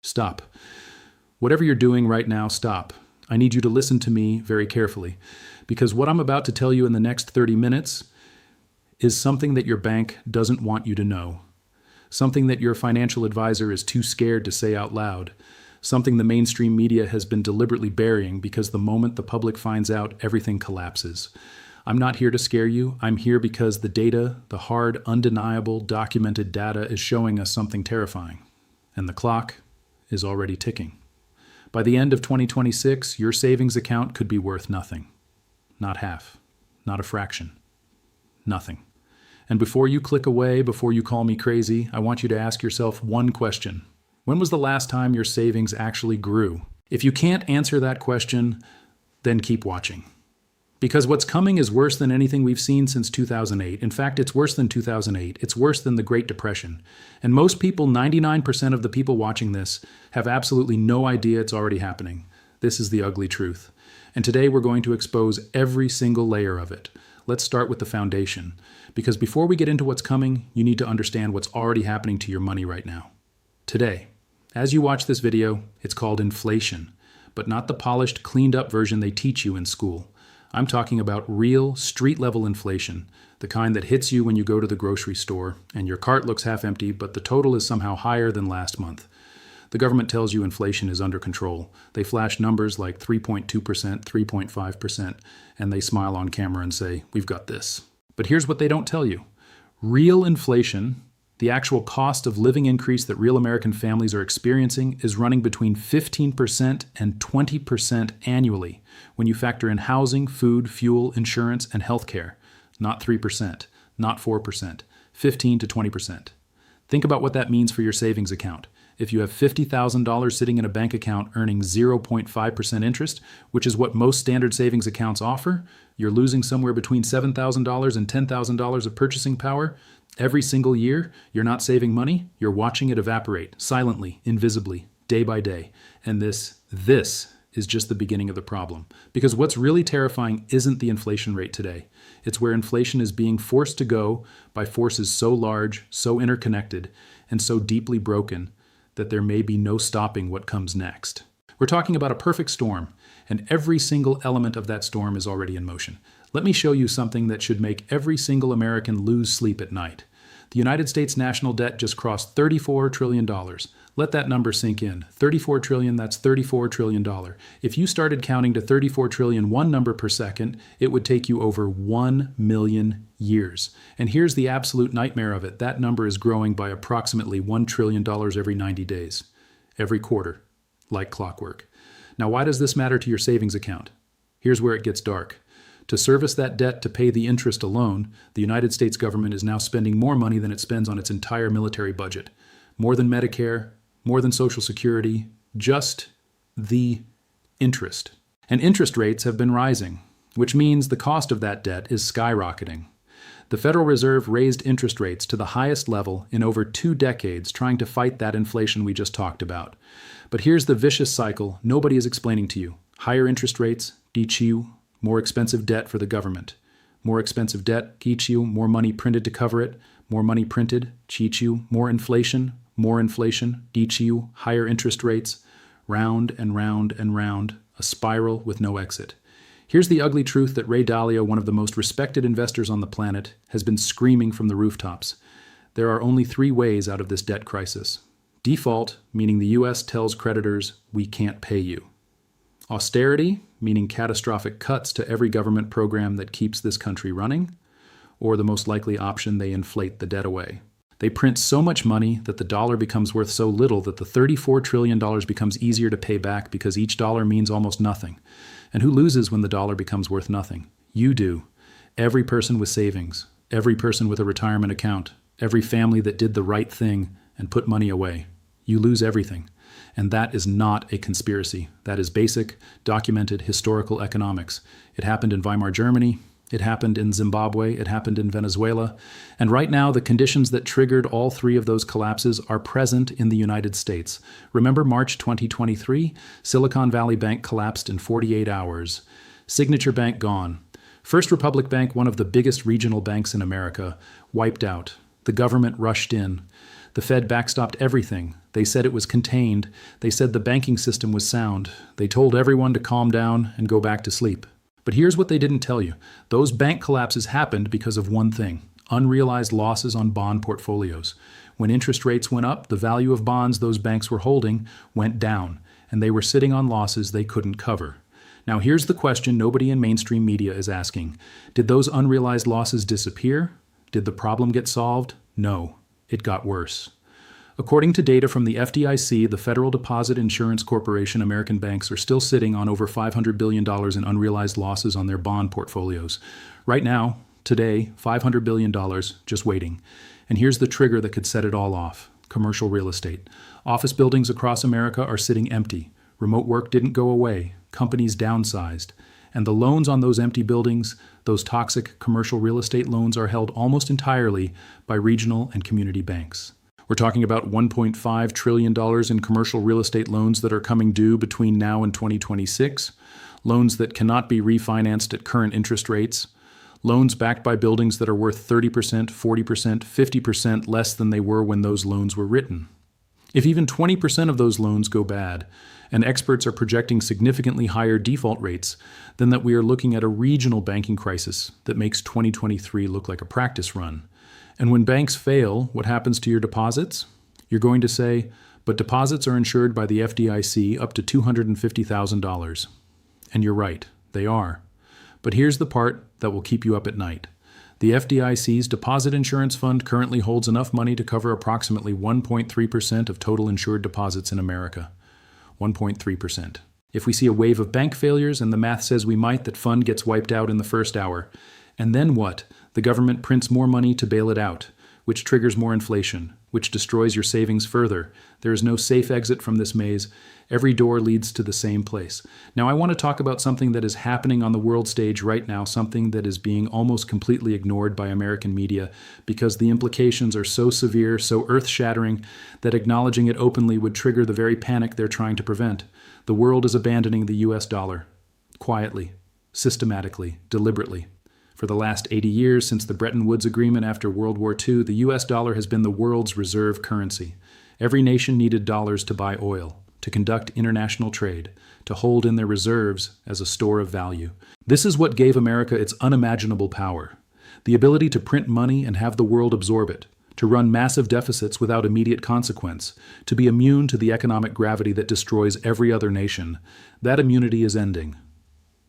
Stop. Whatever you're doing right now, stop. I need you to listen to me very carefully, because what I'm about to tell you in the next 30 minutes is something that your bank doesn't want you to know, something that your financial advisor is too scared to say out loud, something the mainstream media has been deliberately burying because the moment the public finds out, everything collapses. I'm not here to scare you. I'm here because the data, the hard, undeniable, documented data is showing us something terrifying. And the clock is already ticking. By the end of 2026, your savings account could be worth nothing. Not half. Not a fraction. Nothing. And before you click away, before you call me crazy, I want you to ask yourself one question. When was the last time your savings actually grew? If you can't answer that question, then keep watching. Because what's coming is worse than anything we've seen since 2008. In fact, it's worse than 2008. It's worse than the Great Depression. And most people, 99% of the people watching this, have absolutely no idea it's already happening. This is the ugly truth. And today we're going to expose every single layer of it. Let's start with the foundation. Because before we get into what's coming, you need to understand what's already happening to your money right now. Today, as you watch this video, it's called inflation, but not the polished, cleaned up version they teach you in school. I'm talking about real, street-level inflation, the kind that hits you when you go to the grocery store and your cart looks half empty, but the total is somehow higher than last month. The government tells you inflation is under control. They flash numbers like 3.2%, 3.5%, and they smile on camera and say, "We've got this." But here's what they don't tell you. Real inflation, the actual cost of living increase that real American families are experiencing, is running between 15% and 20% annually when you factor in housing, food, fuel, insurance, and healthcare. Not 3%, not 4%, 15 to 20%. Think about what that means for your savings account. If you have $50,000 sitting in a bank account earning 0.5% interest, which is what most standard savings accounts offer, you're losing somewhere between $7,000 and $10,000 of purchasing power. Every single year, you're not saving money, you're watching it evaporate, silently, invisibly, day by day. And this is just the beginning of the problem. Because what's really terrifying isn't the inflation rate today. It's where inflation is being forced to go by forces so large, so interconnected, and so deeply broken that there may be no stopping what comes next. We're talking about a perfect storm, and every single element of that storm is already in motion. Let me show you something that should make every single American lose sleep at night. The United States national debt just crossed $34 trillion. Let that number sink in. 34 trillion, that's $34 trillion. If you started counting to 34 trillion one number per second, it would take you over 1 million years. And here's the absolute nightmare of it. That number is growing by approximately $1 trillion every 90 days, every quarter, like clockwork. Now, why does this matter to your savings account? Here's where it gets dark. To service that debt to pay the interest alone, the United States government is now spending more money than it spends on its entire military budget. More than Medicare, more than Social Security, just the interest. And interest rates have been rising, which means the cost of that debt is skyrocketing. The Federal Reserve raised interest rates to the highest level in over 2 decades, trying to fight that inflation we just talked about. But here's the vicious cycle nobody is explaining to you. Higher interest rates teach you more expensive debt for the government. More expensive debt teach you more money printed to cover it. More money printed teach you more inflation teach you higher interest rates. Round and round and round, a spiral with no exit. Here's the ugly truth that Ray Dalio, one of the most respected investors on the planet, has been screaming from the rooftops. There are only 3 ways out of this debt crisis. Default, meaning the U.S. tells creditors, we can't pay you. Austerity, meaning catastrophic cuts to every government program that keeps this country running. Or the most likely option, they inflate the debt away. They print so much money that the dollar becomes worth so little that the $34 trillion becomes easier to pay back because each dollar means almost nothing. And who loses when the dollar becomes worth nothing? You do. Every person with savings, every person with a retirement account, every family that did the right thing and put money away. You lose everything. And that is not a conspiracy. That is basic, documented historical economics. It happened in Weimar Germany. It happened in Zimbabwe, it happened in Venezuela, and right now the conditions that triggered all 3 of those collapses are present in the United States. Remember March 2023? Silicon Valley Bank collapsed in 48 hours. Signature Bank gone. First Republic Bank, one of the biggest regional banks in America, wiped out. The government rushed in. The Fed backstopped everything. They said it was contained. They said the banking system was sound. They told everyone to calm down and go back to sleep. But here's what they didn't tell you. Those bank collapses happened because of one thing: unrealized losses on bond portfolios. When interest rates went up, the value of bonds those banks were holding went down, and they were sitting on losses they couldn't cover. Now here's the question nobody in mainstream media is asking. Did those unrealized losses disappear? Did the problem get solved? No, it got worse. According to data from the FDIC, the Federal Deposit Insurance Corporation, American banks are still sitting on over $500 billion in unrealized losses on their bond portfolios. Right now, today, $500 billion just waiting. And here's the trigger that could set it all off: commercial real estate. Office buildings across America are sitting empty. Remote work didn't go away. Companies downsized. And the loans on those empty buildings, those toxic commercial real estate loans, are held almost entirely by regional and community banks. We're talking about $1.5 trillion in commercial real estate loans that are coming due between now and 2026, loans that cannot be refinanced at current interest rates, loans backed by buildings that are worth 30%, 40%, 50% less than they were when those loans were written. If even 20% of those loans go bad, and experts are projecting significantly higher default rates, then that we are looking at a regional banking crisis that makes 2023 look like a practice run. And when banks fail, what happens to your deposits? You're going to say, but deposits are insured by the FDIC up to $250,000. And you're right, they are. But here's the part that will keep you up at night. The FDIC's Deposit Insurance Fund currently holds enough money to cover approximately 1.3% of total insured deposits in America. 1.3%. If we see a wave of bank failures, and the math says we might, that fund gets wiped out in the first hour. And then what? The government prints more money to bail it out, which triggers more inflation, which destroys your savings further. There is no safe exit from this maze. Every door leads to the same place. Now, I want to talk about something that is happening on the world stage right now, something that is being almost completely ignored by American media because the implications are so severe, so earth-shattering, that acknowledging it openly would trigger the very panic they're trying to prevent. The world is abandoning the US dollar. Quietly, systematically, deliberately. For the last 80 years, since the Bretton Woods Agreement after World War II, the US dollar has been the world's reserve currency. Every nation needed dollars to buy oil, to conduct international trade, to hold in their reserves as a store of value. This is what gave America its unimaginable power: the ability to print money and have the world absorb it, to run massive deficits without immediate consequence, to be immune to the economic gravity that destroys every other nation. That immunity is ending.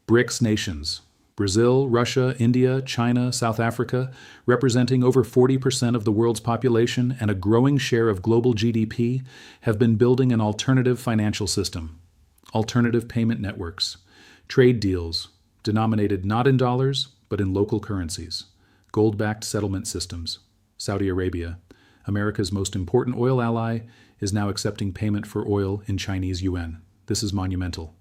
BRICS nations, Brazil, Russia, India, China, South Africa, representing over 40% of the world's population and a growing share of global GDP, have been building an alternative financial system, alternative payment networks, trade deals, denominated not in dollars, but in local currencies, gold-backed settlement systems. Saudi Arabia, America's most important oil ally, is now accepting payment for oil in Chinese yuan. This is monumental.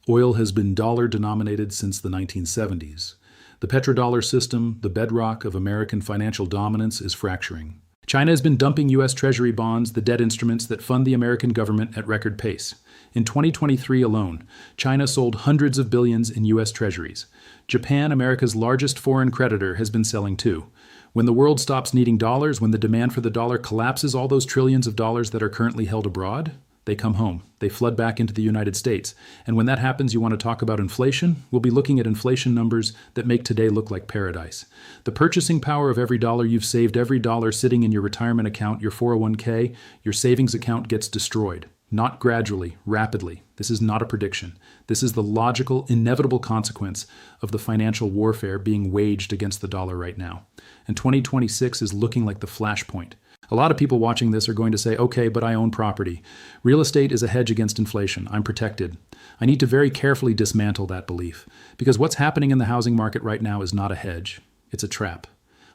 Oil has been dollar-denominated since the 1970s. The petrodollar system, the bedrock of American financial dominance, is fracturing. China has been dumping U.S. Treasury bonds, the debt instruments that fund the American government, at record pace. In 2023 alone, China sold hundreds of billions in U.S. Treasuries. Japan, America's largest foreign creditor, has been selling too. When the world stops needing dollars, when the demand for the dollar collapses all those trillions of dollars that are currently held abroad, they come home. They flood back into the United States. And when that happens, you want to talk about inflation? We'll be looking at inflation numbers that make today look like paradise. The purchasing power of every dollar you've saved, every dollar sitting in your retirement account, your 401k, your savings account, gets destroyed. Not gradually, rapidly. This is not a prediction. This is the logical, inevitable consequence of the financial warfare being waged against the dollar right now. And 2026 is looking like the flashpoint. A lot of people watching this are going to say, okay, but I own property. Real estate is a hedge against inflation. I'm protected. I need to very carefully dismantle that belief, because what's happening in the housing market right now is not a hedge. It's a trap.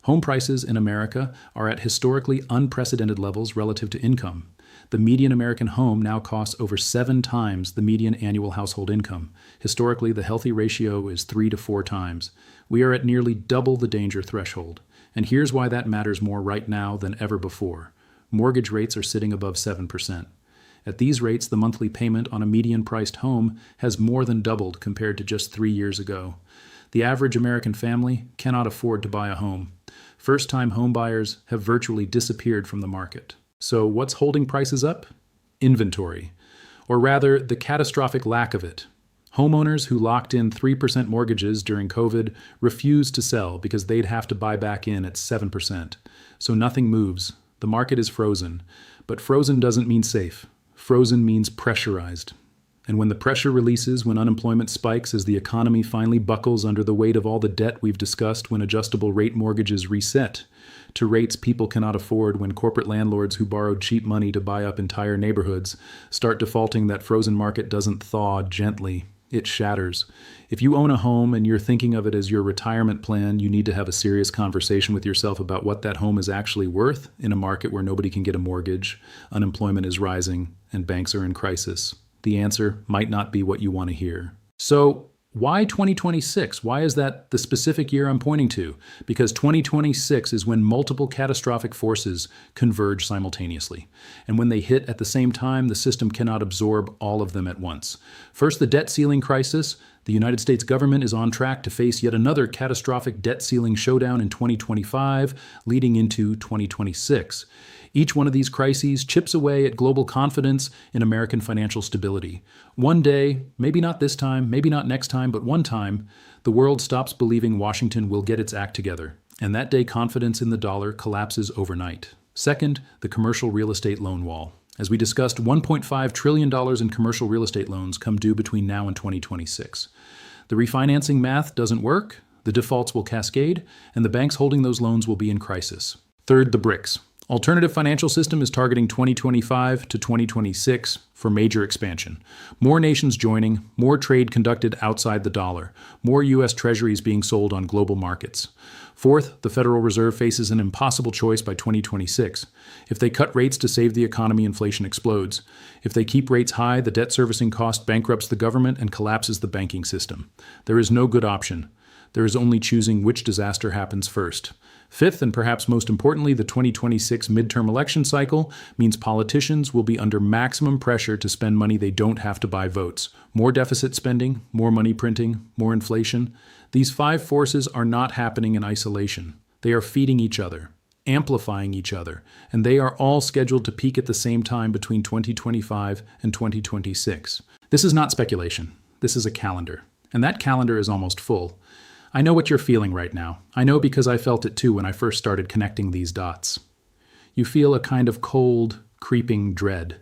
Home prices in America are at historically unprecedented levels relative to income. The median American home now costs over 7 times the median annual household income. Historically, the healthy ratio is 3 to 4 times. We are at nearly double the danger threshold. And here's why that matters more right now than ever before. Mortgage rates are sitting above 7%. At these rates, the monthly payment on a median-priced home has more than doubled compared to just 3 years ago. The average American family cannot afford to buy a home. First-time home buyers have virtually disappeared from the market. So what's holding prices up? Inventory, or rather, the catastrophic lack of it. Homeowners who locked in 3% mortgages during COVID refused to sell because they'd have to buy back in at 7%. So nothing moves. The market is frozen. But frozen doesn't mean safe. Frozen means pressurized. And when the pressure releases, when unemployment spikes, as the economy finally buckles under the weight of all the debt we've discussed, when adjustable rate mortgages reset to rates people cannot afford, when corporate landlords who borrowed cheap money to buy up entire neighborhoods start defaulting, that frozen market doesn't thaw gently. It shatters. If you own a home and you're thinking of it as your retirement plan, you need to have a serious conversation with yourself about what that home is actually worth in a market where nobody can get a mortgage, unemployment is rising, and banks are in crisis. The answer might not be what you want to hear. So, why 2026? Why is that the specific year I'm pointing to? Because 2026 is when multiple catastrophic forces converge simultaneously. And when they hit at the same time, the system cannot absorb all of them at once. First, the debt ceiling crisis. The United States government is on track to face yet another catastrophic debt ceiling showdown in 2025, leading into 2026. Each one of these crises chips away at global confidence in American financial stability. One day, maybe not this time, maybe not next time, but one time, the world stops believing Washington will get its act together, and that day confidence in the dollar collapses overnight. Second, the commercial real estate loan wall. As we discussed, $1.5 trillion in commercial real estate loans come due between now and 2026. The refinancing math doesn't work, the defaults will cascade, and the banks holding those loans will be in crisis. Third, the BRICS. Alternative financial system is targeting 2025 to 2026 for major expansion. More nations joining, more trade conducted outside the dollar, more U.S. treasuries being sold on global markets. Fourth, the Federal Reserve faces an impossible choice by 2026. If they cut rates to save the economy, inflation explodes. If they keep rates high, the debt servicing cost bankrupts the government and collapses the banking system. There is no good option. There is only choosing which disaster happens first. Fifth, and perhaps most importantly, the 2026 midterm election cycle means politicians will be under maximum pressure to spend money they don't have to buy votes. More deficit spending, more money printing, more inflation. These five forces are not happening in isolation. They are feeding each other, amplifying each other, and they are all scheduled to peak at the same time between 2025 and 2026. This is not speculation. This is a calendar, and that calendar is almost full. I know what you're feeling right now. I know because I felt it too when I first started connecting these dots. You feel a kind of cold, creeping dread.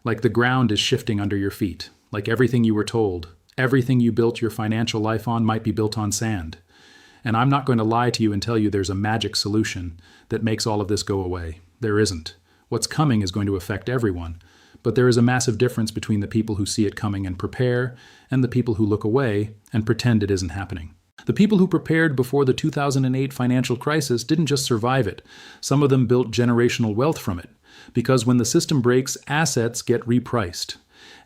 Like the ground is shifting under your feet. Like everything you were told, everything you built your financial life on might be built on sand. And I'm not going to lie to you and tell you there's a magic solution that makes all of this go away. There isn't. What's coming is going to affect everyone. But there is a massive difference between the people who see it coming and prepare, and the people who look away and pretend it isn't happening. The people who prepared before the 2008 financial crisis didn't just survive it. Some of them built generational wealth from it. Because when the system breaks, assets get repriced.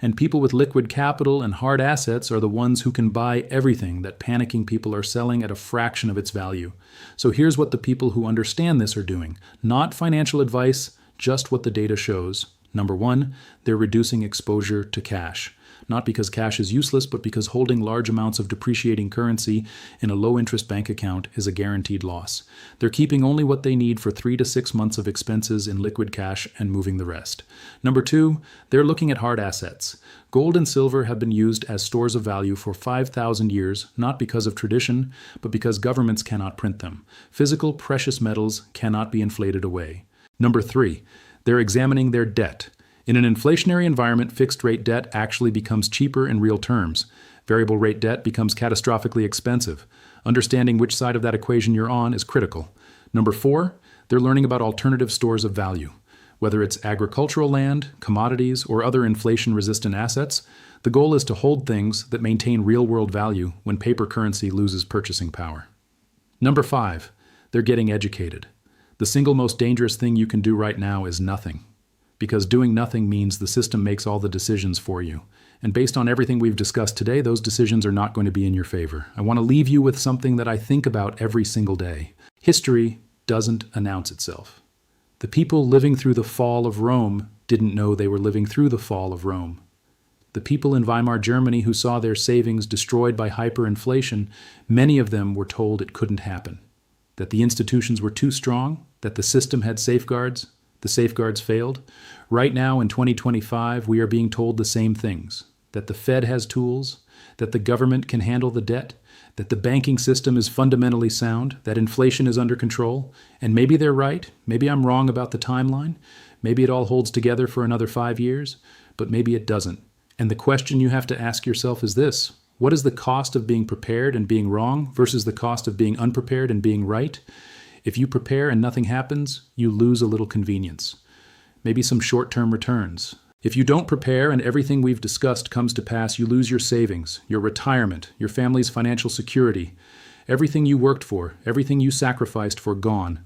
And people with liquid capital and hard assets are the ones who can buy everything that panicking people are selling at a fraction of its value. So here's what the people who understand this are doing. Not financial advice, just what the data shows. Number one, they're reducing exposure to cash. Not because cash is useless, but because holding large amounts of depreciating currency in a low-interest bank account is a guaranteed loss. They're keeping only what they need for 3 to 6 months of expenses in liquid cash and moving the rest. Number two, they're looking at hard assets. Gold and silver have been used as stores of value for 5,000 years, not because of tradition, but because governments cannot print them. Physical precious metals cannot be inflated away. Number three, they're examining their debt. In an inflationary environment, fixed-rate debt actually becomes cheaper in real terms. Variable rate debt becomes catastrophically expensive. Understanding which side of that equation you're on is critical. Number four, they're learning about alternative stores of value. Whether it's agricultural land, commodities, or other inflation-resistant assets, the goal is to hold things that maintain real-world value when paper currency loses purchasing power. Number five, they're getting educated. The single most dangerous thing you can do right now is nothing. Because doing nothing means the system makes all the decisions for you. And based on everything we've discussed today, those decisions are not going to be in your favor. I want to leave you with something that I think about every single day. History doesn't announce itself. The people living through the fall of Rome didn't know they were living through the fall of Rome. The people in Weimar Germany who saw their savings destroyed by hyperinflation, many of them were told it couldn't happen. That the institutions were too strong, that the system had safeguards, The safeguards failed. Right now in 2025, we are being told the same things, that the Fed has tools, that the government can handle the debt, that the banking system is fundamentally sound, that inflation is under control, and maybe they're right, maybe I'm wrong about the timeline, maybe it all holds together for another 5 years, but maybe it doesn't. And the question you have to ask yourself is this: what is the cost of being prepared and being wrong versus the cost of being unprepared and being right? If you prepare and nothing happens, you lose a little convenience, maybe some short-term returns. If you don't prepare and everything we've discussed comes to pass, you lose your savings, your retirement, your family's financial security, everything you worked for, everything you sacrificed for gone.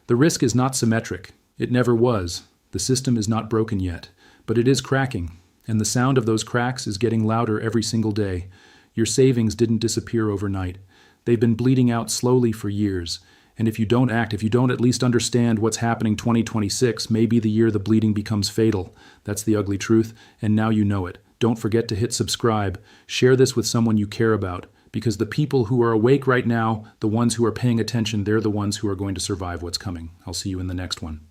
The risk is not symmetric. It never was. The system is not broken yet, but it is cracking, and the sound of those cracks is getting louder every single day. Your savings didn't disappear overnight. They've been bleeding out slowly for years. And if you don't act, if you don't at least understand what's happening 2026, may be the year the bleeding becomes fatal. That's the ugly truth, and now you know it. Don't forget to hit subscribe. Share this with someone you care about, because the people who are awake right now, the ones who are paying attention, they're the ones who are going to survive what's coming. I'll see you in the next one.